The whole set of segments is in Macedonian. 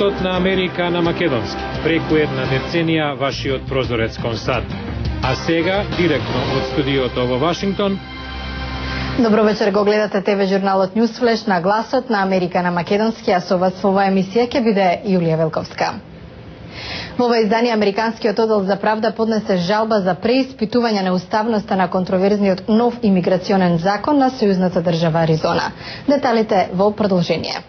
Гласот на Америка на македонски. Преку една деценија вашиот прозорец кон САД. А сега, директно од студиото во Вашингтон. Добро вечер, го гледате ТВ журналот Newsflash на Гласот на Америка на македонски, а со вас во оваа емисија ќе биде Јулија Велковска. Во ова издание Американскиот оддел за правда поднесе жалба за преиспитување на уставноста на контроверзниот нов имиграционен закон на сојузната држава Аризона. Деталите во продолжение.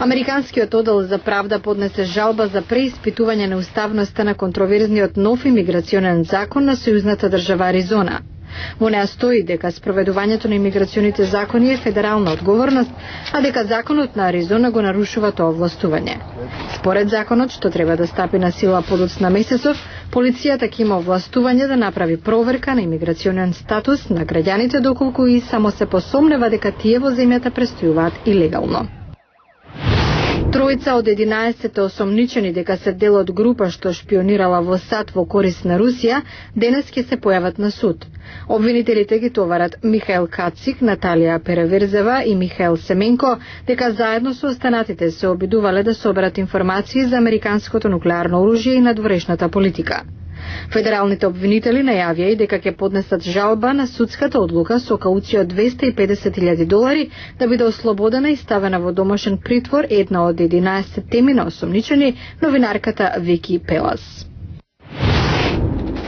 Американскиот оддел за правда поднесе жалба за преиспитување на уставноста на контроверзниот нов имиграционен закон на сојузната држава Аризона. Во неа стои дека спроведувањето на имиграционите закони е федерална одговорност, а дека законот на Аризона го нарушува тоа овластување. Според законот, што треба да стапи на сила подоцна месецов, полицијата ќе има овластување да направи проверка на имиграционен статус на граѓаните доколку и само се посомнева дека тие во земјата престојуваат илегално. Тројца од 11 осомничени дека се дел од група што шпионирала во САД во корист на Русија, денес ќе се појават на суд. Обвинителите ги товарат Михаил Кацик, Наталија Переверзева и Михаил Семенко, дека заедно со останатите се обидувале да соберат информации за американското нуклеарно оружје и надворешната политика. Федералните обвинители најавија и дека ќе поднесат жалба на судската одлука со кауција од $250,000 да биде ослободена и ставена во домашен притвор една од 11 теми на осомничени, новинарката Вики Пелас.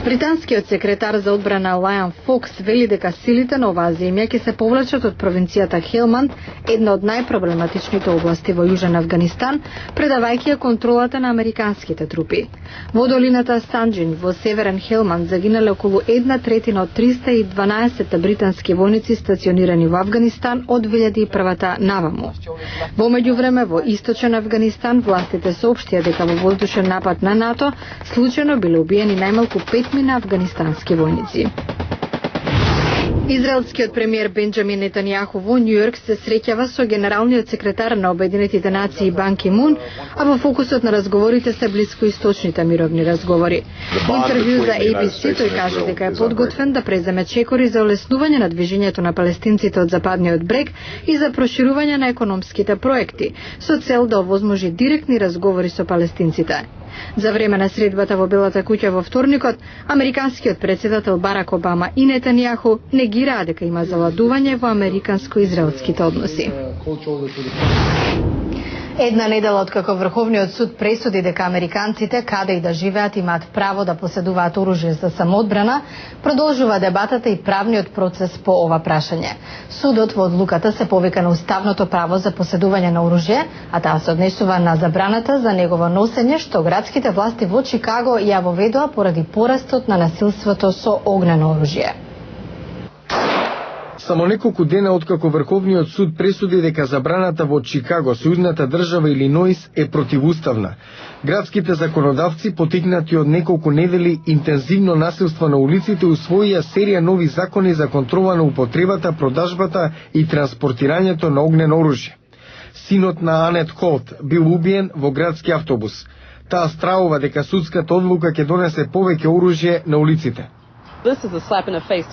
Британскиот секретар за одбрана Лајан Фокс вели дека силите на оваа земја ќе се повлечат од провинцијата Хелманд, една од најпроблематичните области во Јужен Авганистан, предавајќи ја контролата на американските трупи. Во долината Санџин во северен Хелманд загинале околу 1/3 од 312 британски војници стационирани во Авганистан од 2001 наваму. Во меѓувреме во источен Авганистан властите соопштија дека во воздушен напад на НАТО случајно биле убиени најмалку 5 на афганистански војници. Израелскиот премиер Бенџамин Нетанијаху во Њујорк се среќава со генералниот секретар на Обединетите нации Бан Ки Мун, а во фокусот на разговорите се блискоисточните мировни разговори. Во интервју за ABC тој кажа дека е подготвен да преземе чекори за олеснување на движењето на палестинците од западниот брег и за проширување на економските проекти, со цел да овозможи директни разговори со палестинците. За време на средбата во Белата куќа во вторникот, американскиот председател Барак Обама и Нетанијаху негираа дека има заладување во американско-израелските односи. Една недела откако Врховниот суд пресуди дека американците, каде и да живеат, имаат право да поседуваат оружје за самоодбрана, продолжува дебатата и правниот процес по ова прашање. Судот во одлуката се повика на уставното право за поседување на оружје, а таа се однесува на забраната за негово носење што градските власти во Чикаго ја воведоа поради порастот на насилството со огнено оружје. Само неколку дена откако Врховниот суд пресуди дека забраната во Чикаго, сојузната држава Илиноис, е противуставна. Градските законодавци, потикнати од неколку недели интензивно насилство на улиците, усвоија серија нови закони за контрола на употребата, продажбата и транспортирањето на огнено оружје. Синот на Анет Холт бил убиен во градски автобус. Таа стравува дека судската одлука ќе донесе повеќе оружје на улиците.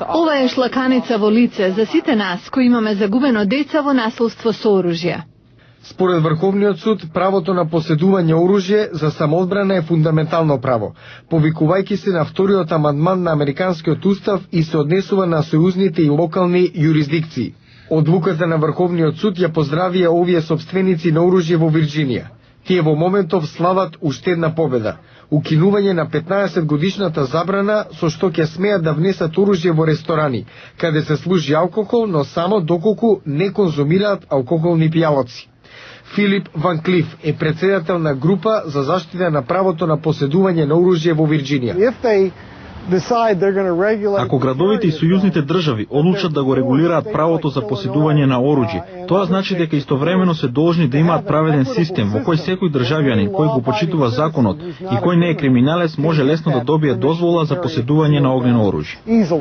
Ова е шлаканица во лице за сите нас кои имаме загубено деца во насилство со оружје. Според Врховниот суд, правото на поседување оружје за самоодбрана е фундаментално право, повикувајќи се на вториот амандман на Американскиот устав и се однесува на сојузните и локални јурисдикции. Одлуката на Врховниот суд ја поздравија овие сопственици на оружје во Вирџинија. Тие во моментов слават уште една победа. Укинување на 15 годишната забрана со што ќе смеат да внесат оружје во ресторани, каде се служи алкохол, но само доколку не конзумираат алкохолни пијалоци. Филип Ван Клиф е председател на група за заштита на правото на поседување на оружје во Вирџинија. Ако градовите и сојузните држави одлучат да го регулираат правото за поседување на оружје, тоа значи дека истовремено се должни да имаат праведен систем во кој секој државјанин кој го почитува законот и кој не е криминалец може лесно да добие дозвола за поседување на огнено оружје.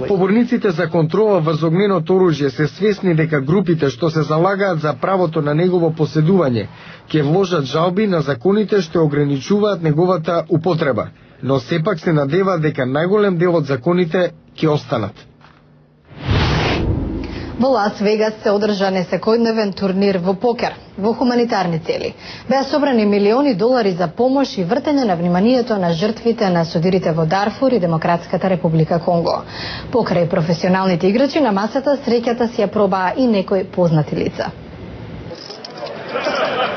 Поборниците за контрола врз огненото оружје се свесни дека групите што се залагаат за правото на негово поседување ќе вложат жалби на законите што ограничуваат неговата употреба, но сепак се надева дека најголем дел од законите ќе останат. Во Лас Вегас се одржа несекојдневен турнир во покер. во хуманитарни цели. Беа собрани милиони долари за помош и вртење на вниманието на жртвите на судирите во Дарфур и Демократската република Конго. Покрај професионалните играчи на масата, среќата си ја пробаа и некои познати лица.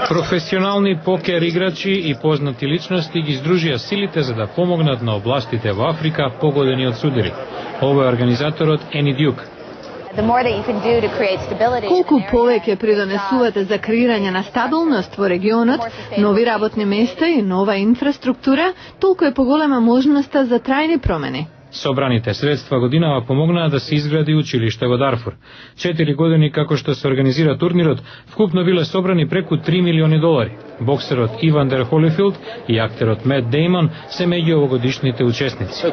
Професионални покер играчи и познати личности ги издружија силите за да помогнат на областите во Африка погодени од судири. Ова е организаторот Ени Дюк. Колку повеќе придонесувате за креирање на стабилност во регионот, нови работни места и нова инфраструктура, толку е поголема можноста за трајни промени. Собраните средства годинава помогнаа да се изгради училиште во Дарфур. 4 години како што се организира турнирот, вкупно биле собрани преку 3 милиони долари. Боксерот Ивандер Холифилд и актерот Мет Деймон се меѓу овогодишните учесници.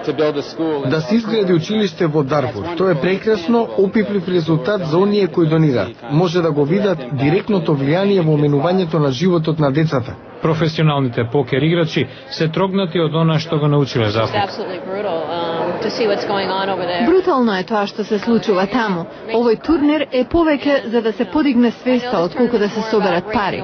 Да се изгради училиште во Дарфур, тоа е прекрасно, опиплив резултат за оние кои донираат. Може да го видат директното влијание во менувањето на животот на децата. Професионалните покер играчи се трогнати од она што го научиле за Африка. Брутално е тоа што се случува таму. Овој турнир е повеќе за да се подигне свеста отколку да се соберат пари.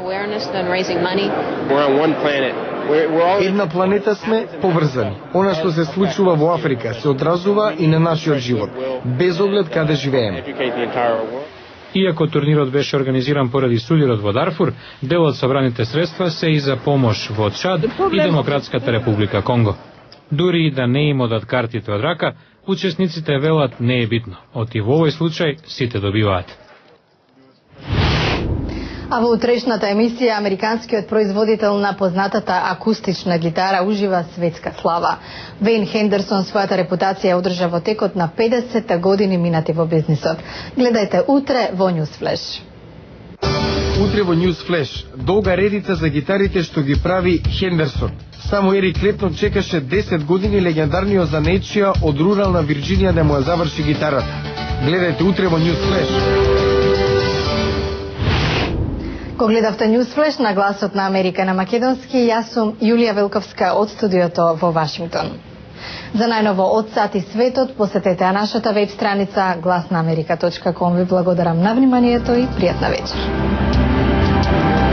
Една планета сме, поврзани. Она што се случува во Африка се одразува и на нашиот живот, без оглед каде живееме. Иако турнирот беше организиран поради судирот во Дарфур, дел од собраните средства се и за помош во Чад и Демократската република Конго. Дури и да не им одат картите од рака, учесниците велат не е битно. Оти во овој случај сите добиваат. А во утрешната емисија, американскиот производител на познатата акустична гитара ужива светска слава. Вейн Хендерсон својата репутација одржа во текот на 50 години минати во бизнисот. Гледајте утре во Newsflash. Утре во Newsflash, долга редица за гитарите што ги прави Хендерсон. Само Ерик Клептон чекаше 10 години легендарниот занечија од рурална Вирџинија да му ја заврши гитарата. Гледајте утре во Newsflash. Ко гледавте Newsflash на гласот на Америка на македонски, јас сум Јулија Велковска од студиото во Вашингтон. За најново од САД и светот, посетете нашата веб страница glaснaamerika.com. Ви благодарам на вниманието и пријатна вечер.